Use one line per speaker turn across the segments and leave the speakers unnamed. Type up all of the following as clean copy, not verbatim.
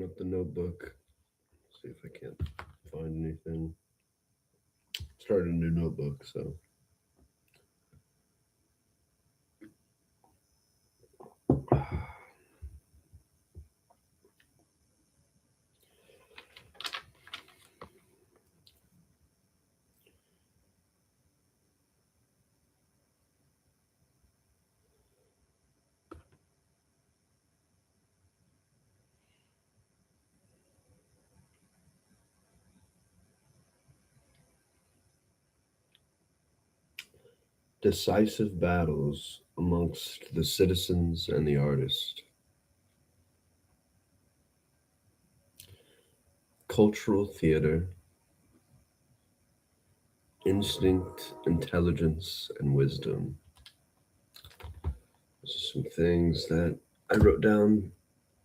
up the notebook. See if I can't find anything. Started a new notebook, so decisive battles amongst the citizens and the artist. Cultural theater, instinct, intelligence, and wisdom. Those are some things that I wrote down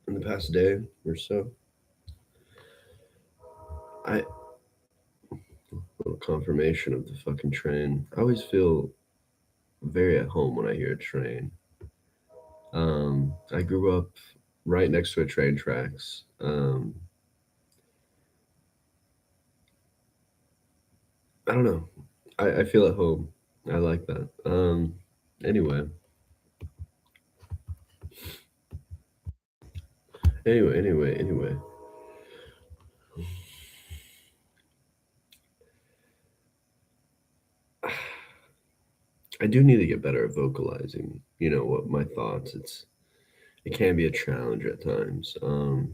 in the past day or so. I little confirmation of the fucking train. I always feel very at home when I hear a train. I grew up right next to a train tracks. I don't know. I feel at home. I like that. Anyway, anyway. I do need to get better at vocalizing. What my thoughts. It can be a challenge at times. Hmm.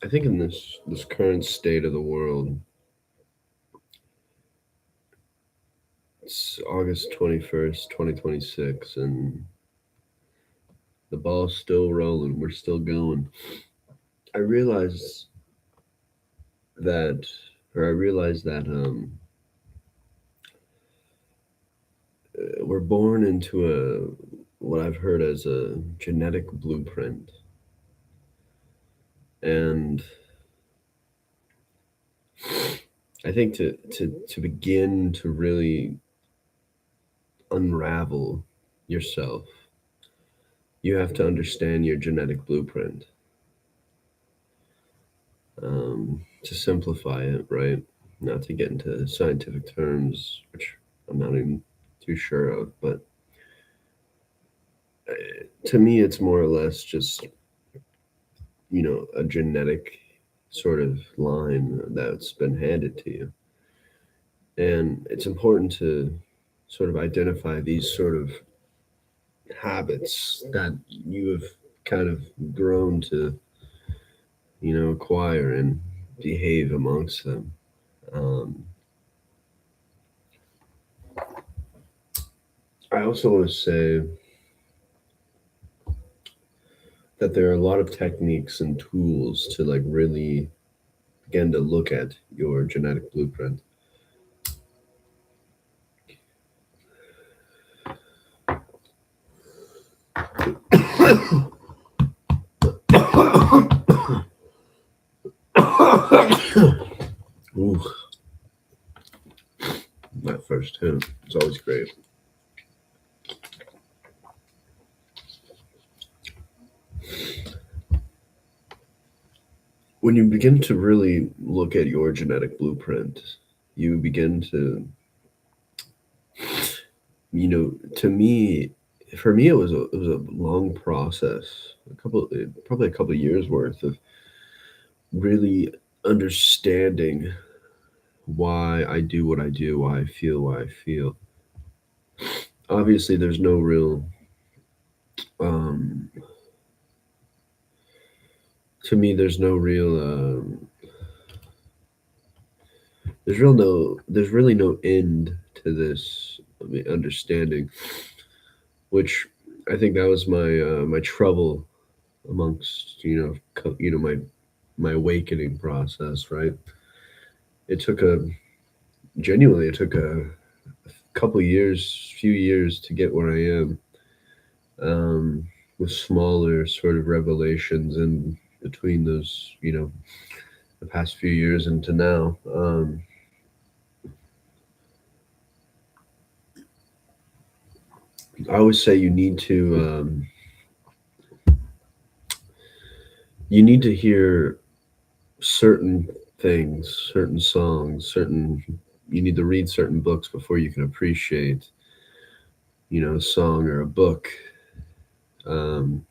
I think in this current state of the world, it's August 21st, 2026, and the ball's still rolling. We're still going. I realized that, or I realized that we're born into what I've heard as a genetic blueprint, and I think to begin to really unravel yourself, you have to understand your genetic blueprint. To simplify it, right? Not to get into scientific terms, which I'm not even too sure of, but to me, it's more or less just, a genetic sort of line that's been handed to you. And it's important to sort of identify these sort of habits that you have kind of grown to, acquire and behave amongst them. Um, I also want to say that there are a lot of techniques and tools to like really begin to look at your genetic blueprint. Ooh, that first hit, it's always great. When you begin to really look at your genetic blueprint, you begin to, to me, for me, it was a long process, probably a couple of years worth of really understanding why I do what I do, why I feel. Obviously, there's no real, um, to me, there's really no end to this, understanding, which I think that was my trouble amongst, my awakening process, right? It took a genuinely it took a couple years, few years to get where I am, with smaller sort of revelations in between those, the past few years into now. I always say you need to hear certain things, certain songs, certain you need to read certain books before you can appreciate, a song or a book. Um,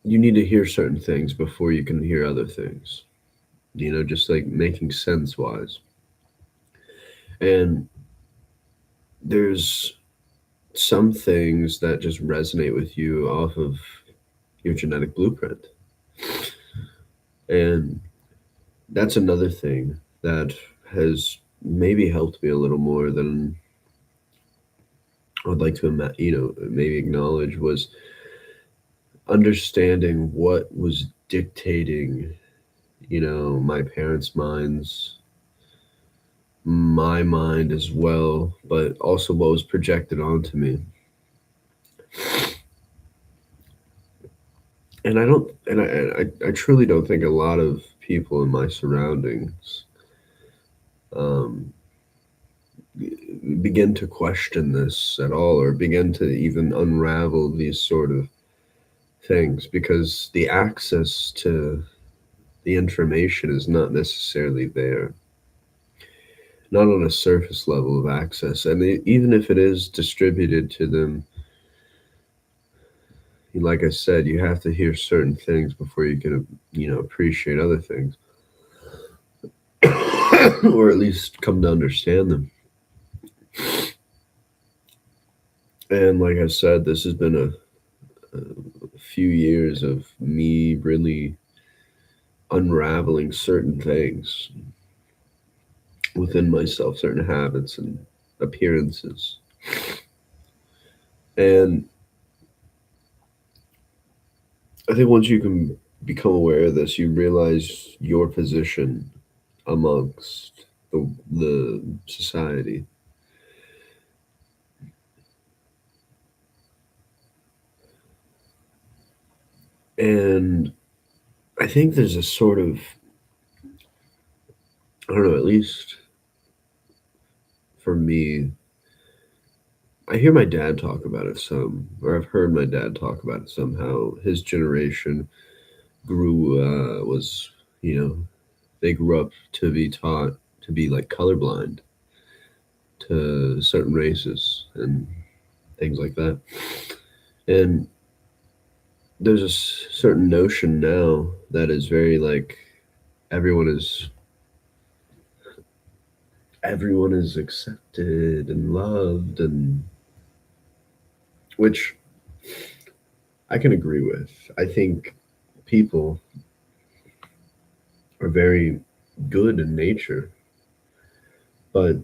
you need to hear certain things before you can hear other things. Just like making sense wise. And there's some things that just resonate with you off of your genetic blueprint. And that's another thing that has maybe helped me a little more than I'd like to maybe acknowledge was understanding what was dictating, my parents' minds, my mind as well, but also what was projected onto me. And I truly don't think a lot of people in my surroundings um, begin to question this at all or begin to even unravel these sort of things because the access to the information is not necessarily there, not on a surface level of access. And even if it is distributed to them, like I said, you have to hear certain things before you can, appreciate other things, or at least come to understand them. And like I said, this has been a few years of me really unraveling certain things within myself, certain habits and appearances. And I think once you can become aware of this, you realize your position amongst the society. And I think there's a sort of, I don't know, at least for me, I hear my dad talk about it some, or I've heard my dad talk about it somehow. His generation was, they grew up to be taught to be like colorblind to certain races and things like that. And there's a certain notion now that is very like everyone is everyone is accepted and loved, and which I can agree with. I think people are very good in nature, but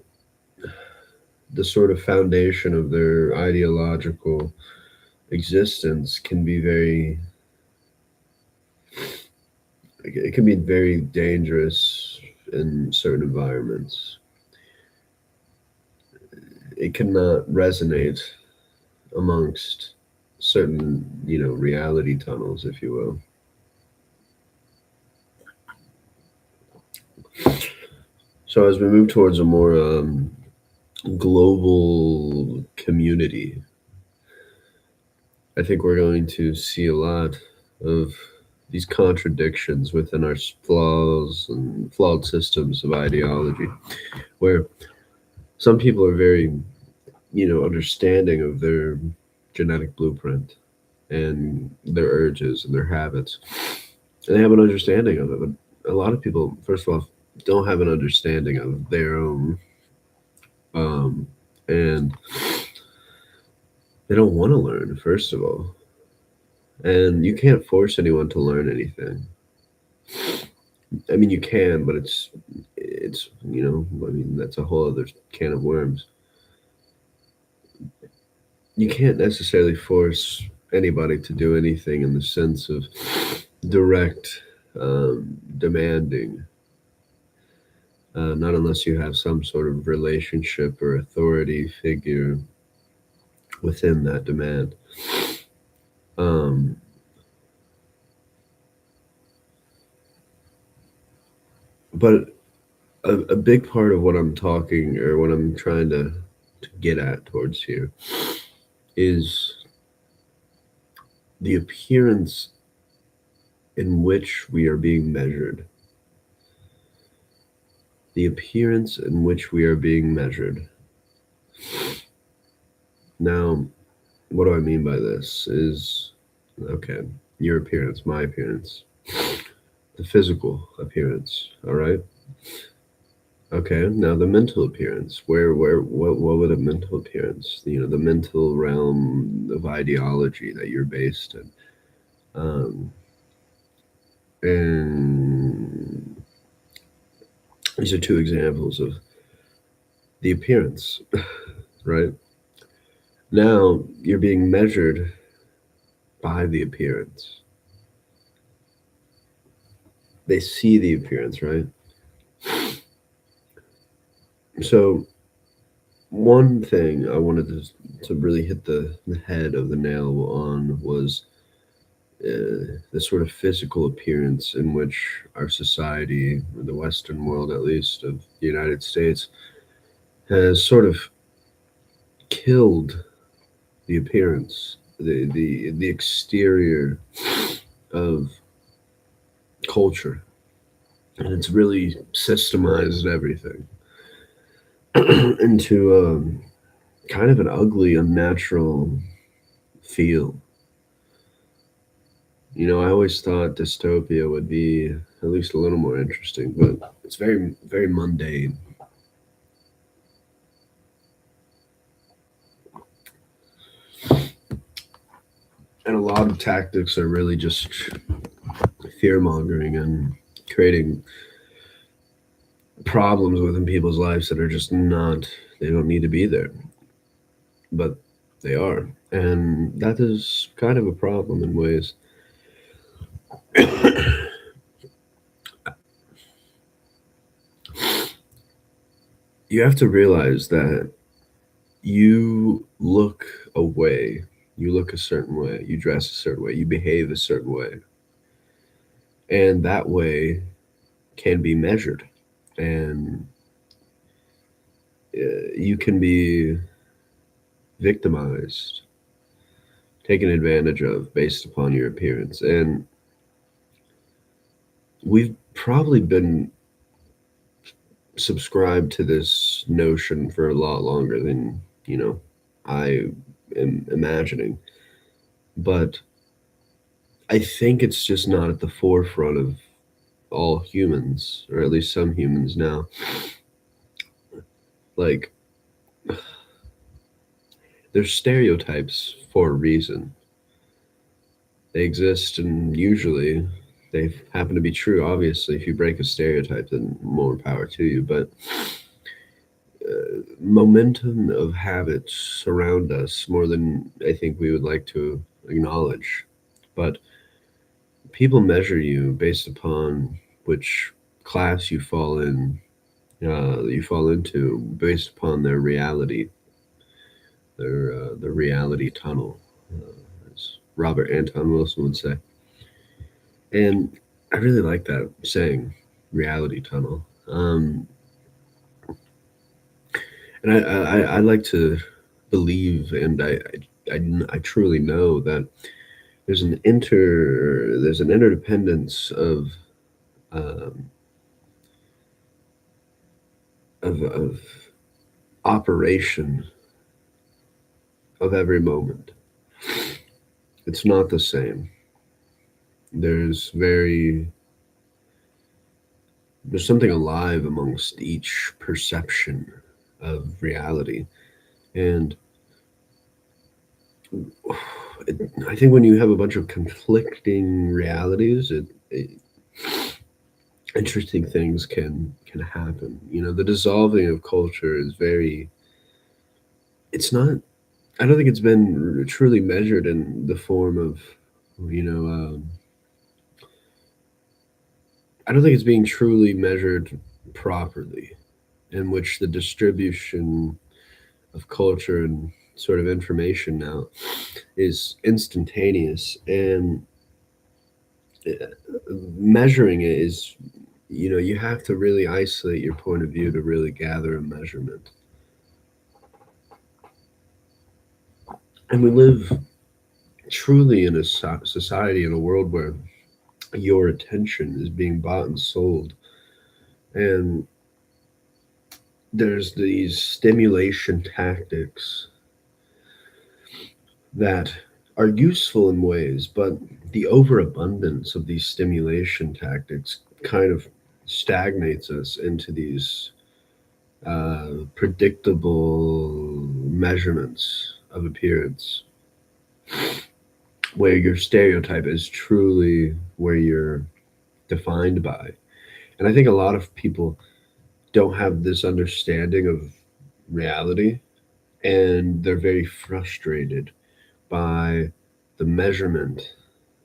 the sort of foundation of their ideological existence can be it can be very dangerous in certain environments. It cannot resonate amongst certain, reality tunnels, if you will. So as we move towards a more global community, I think we're going to see a lot of these contradictions within our flaws and flawed systems of ideology, where some people are very, understanding of their genetic blueprint and their urges and their habits. And they have an understanding of it. But a lot of people, first of all, don't have an understanding of their own. Um, and they don't want to learn, first of all. And you can't force anyone to learn anything. I mean, you can, but I mean, that's a whole other can of worms. You can't necessarily force anybody to do anything in the sense of direct demanding, not unless you have some sort of relationship or authority figure within that demand. Um, But a big part of what I'm talking or what I'm trying to get at towards here is the appearance in which we are being measured. The appearance in which we are being measured. Now, what do I mean by this? Is okay, your appearance, my appearance, the physical appearance, all right? Okay, now the mental appearance. What would a mental appearance? The mental realm of ideology that you're based in. And these are two examples of the appearance, right? Now you're being measured by the appearance. They see the appearance, right? So one thing I wanted to really hit the head of the nail on was the sort of physical appearance in which our society, or the Western world at least, of the United States, has sort of killed the appearance, the exterior of culture, and it's really systemized everything into kind of an ugly, unnatural feel. I always thought dystopia would be at least a little more interesting, but it's very, very mundane. And a lot of tactics are really just fear mongering and creating problems within people's lives that are just not, they don't need to be there, but they are. And that is kind of a problem in ways. You have to realize that you look a way, you look a certain way, you dress a certain way, you behave a certain way, and that way can be measured. And you can be victimized, taken advantage of based upon your appearance. And we've probably been subscribed to this notion for a lot longer than, I am imagining. But I think it's just not at the forefront of all humans, or at least some humans now. Like, there's stereotypes for a reason. They exist, and usually they happen to be true. Obviously, if you break a stereotype, then more power to you. But momentum of habits surround us more than I think we would like to acknowledge. But people measure you based upon which class you fall into, based upon their reality, the reality tunnel, as Robert Anton Wilson would say. And I really like that saying, reality tunnel. And I like to believe, and I truly know that there's an interdependence um, of operation of every moment. It's not the same. There's very there's something alive amongst each perception of reality, and I think when you have a bunch of conflicting realities, it interesting things can happen. The dissolving of culture is very. It's not. I don't think it's been truly measured in the form of, you know. I don't think it's being truly measured properly, in which the distribution of culture and sort of information now is instantaneous, and measuring it is you have to really isolate your point of view to really gather a measurement. And we live truly in a society, in a world where your attention is being bought and sold. And there's these stimulation tactics that are useful in ways, but the overabundance of these stimulation tactics kind of stagnates us into these predictable measurements of appearance, where your stereotype is truly where you're defined by. And I think a lot of people don't have this understanding of reality, and they're very frustrated by the measurement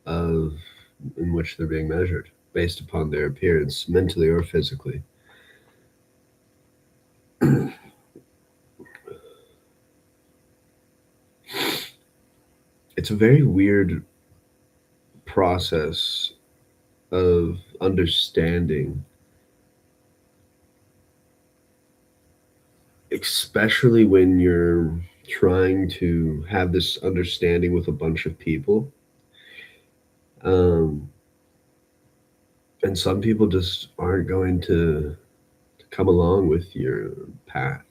of in which they're being measured based upon their appearance, mentally or physically. It's a very weird process of understanding, especially when you're trying to have this understanding with a bunch of people. Um, and some people just aren't going to come along with your path.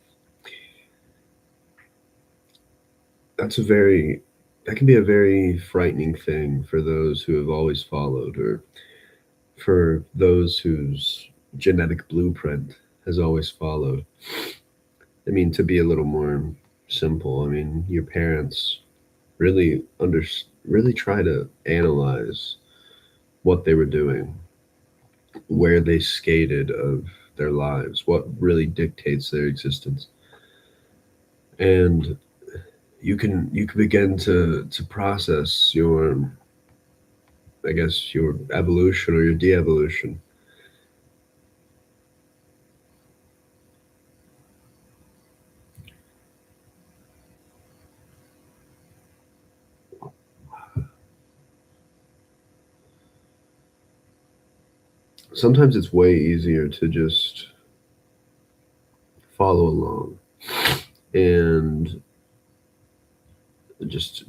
That's a very that can be a very frightening thing for those who have always followed, or for those whose genetic blueprint has always followed. I mean, to be a little more simple, I mean, your parents really really try to analyze what they were doing, where they skated of their lives, what really dictates their existence. And you can begin to process your, I guess, your evolution or your de-evolution. Sometimes it's way easier to just follow along and just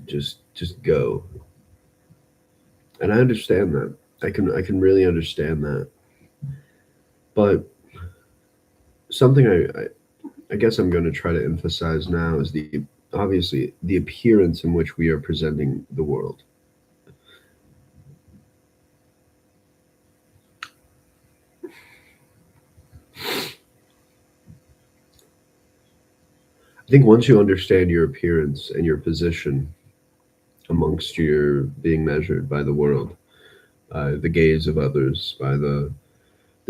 go. And I understand that. I can really understand that. But something I guess I'm going to try to emphasize now is the obviously the appearance in which we are presenting the world. I think once you understand your appearance and your position amongst your being measured by the world, the gaze of others, by the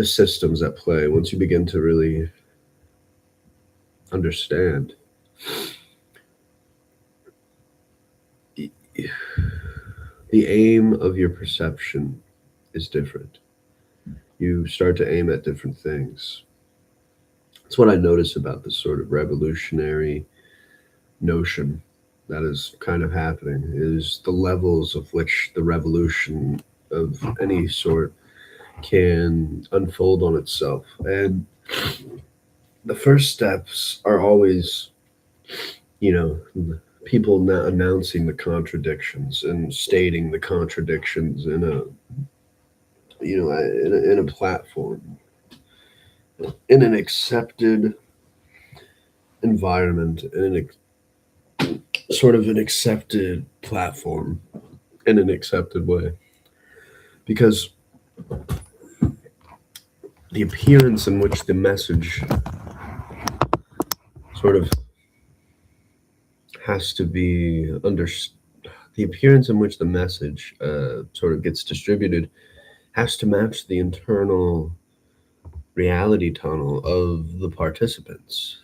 systems at play, once you begin to really understand, the aim of your perception is different. You start to aim at different things. That's what I notice about this sort of revolutionary notion that is kind of happening, is the levels of which the revolution of any sort can unfold on itself. And the first steps are always, you know, people not announcing the contradictions and stating the contradictions in a, in a platform, in an accepted environment, in sort of an accepted platform, in an accepted way. Because the appearance in which the message sort of has to be under the appearance in which the message sort of gets distributed has to match the internal reality tunnel of the participants.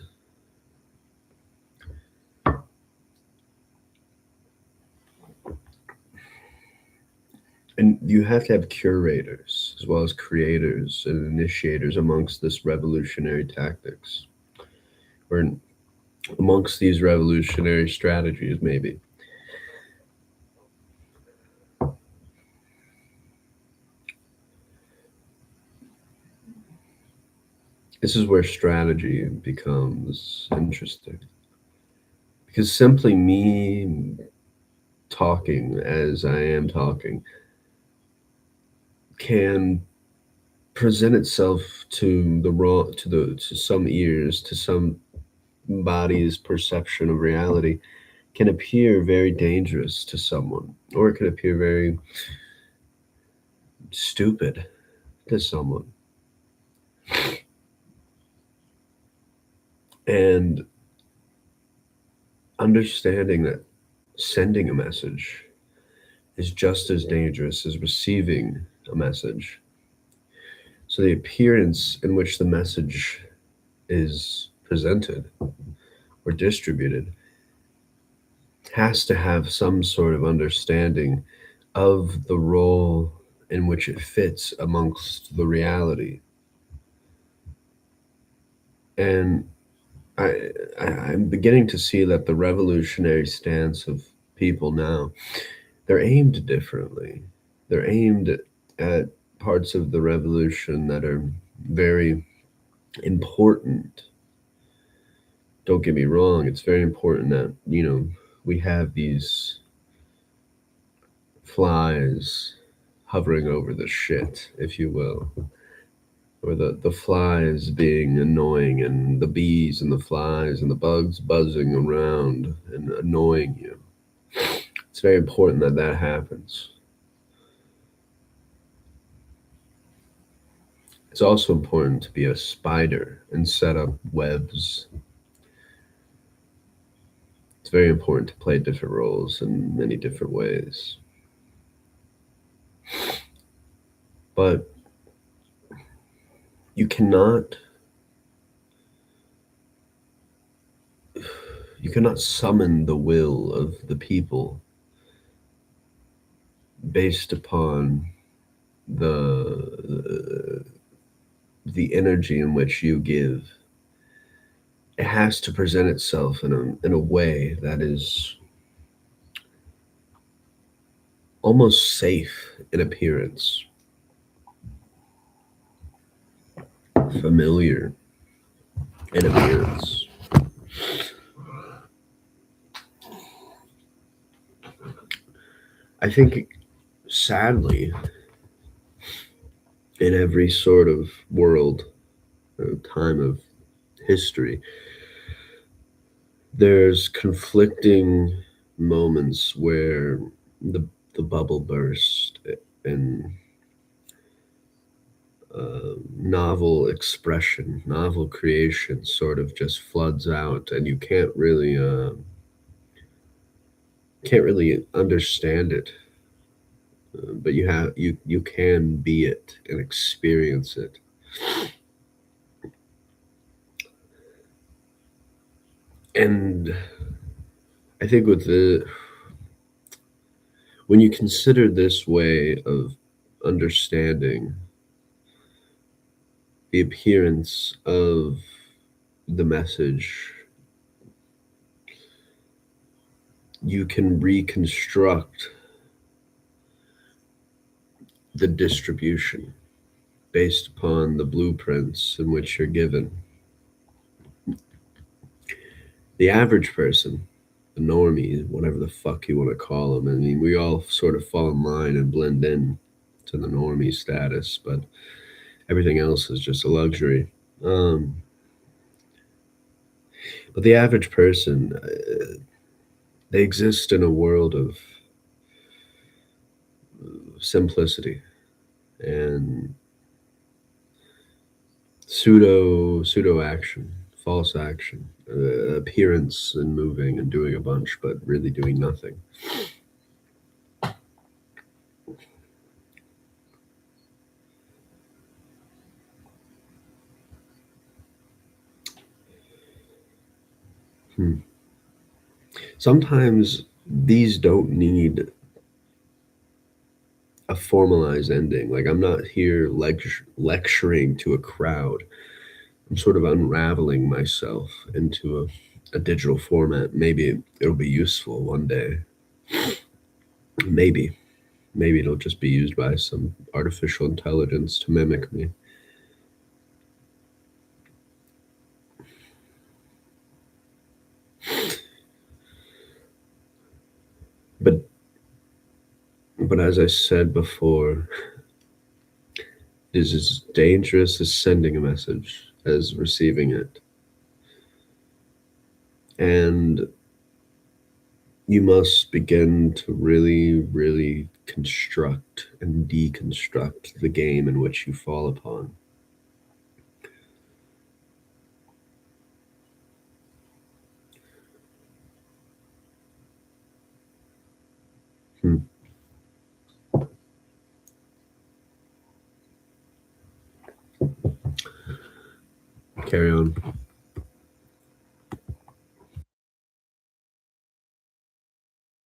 And you have to have curators as well as creators and initiators amongst this revolutionary tactics, or amongst these revolutionary strategies, maybe. This is where strategy becomes interesting. Because simply me talking as I am talking can present itself to the raw to some ears, to some body's perception of reality, can appear very dangerous to someone, or it can appear very stupid to someone. And understanding that sending a message is just as dangerous as receiving a message. So the appearance in which the message is presented or distributed has to have some sort of understanding of the role in which it fits amongst the reality. And I'm beginning to see that the revolutionary stance of people now, they're aimed differently. They're aimed at parts of the revolution that are very important. Don't get me wrong, it's very important that, we have these flies hovering over the shit, if you will, or the flies being annoying, and the bees and the flies and the bugs buzzing around and annoying you. It's very important that that happens. It's also important to be a spider and set up webs. It's very important to play different roles in many different ways. But you cannot you cannot summon the will of the people based upon the the energy in which you give. It has to present itself in a way that is almost safe in appearance, familiar in appearance. I think, sadly, in every sort of world or time of history, there's conflicting moments where the bubble burst and novel expression, novel creation sort of just floods out, and you can't really understand it, but you can be it and experience it. And I think when you consider this way of understanding the appearance of the message, you can reconstruct the distribution based upon the blueprints in which you're given. The average person, the normie, whatever the fuck you want to call them, I mean, we all sort of fall in line and blend in to the normie status, but everything else is just a luxury. But the average person, they exist in a world of simplicity and pseudo action, false action, appearance and moving and doing a bunch, but really doing nothing. Sometimes these don't need a formalized ending. Like, I'm not here lecturing to a crowd. I'm sort of unraveling myself into a digital format. Maybe it'll be useful one day. Maybe. Maybe it'll just be used by some artificial intelligence to mimic me. But as I said before, it is as dangerous as sending a message as receiving it. And you must begin to really, really construct and deconstruct the game in which you fall upon. Hmm. Carry on.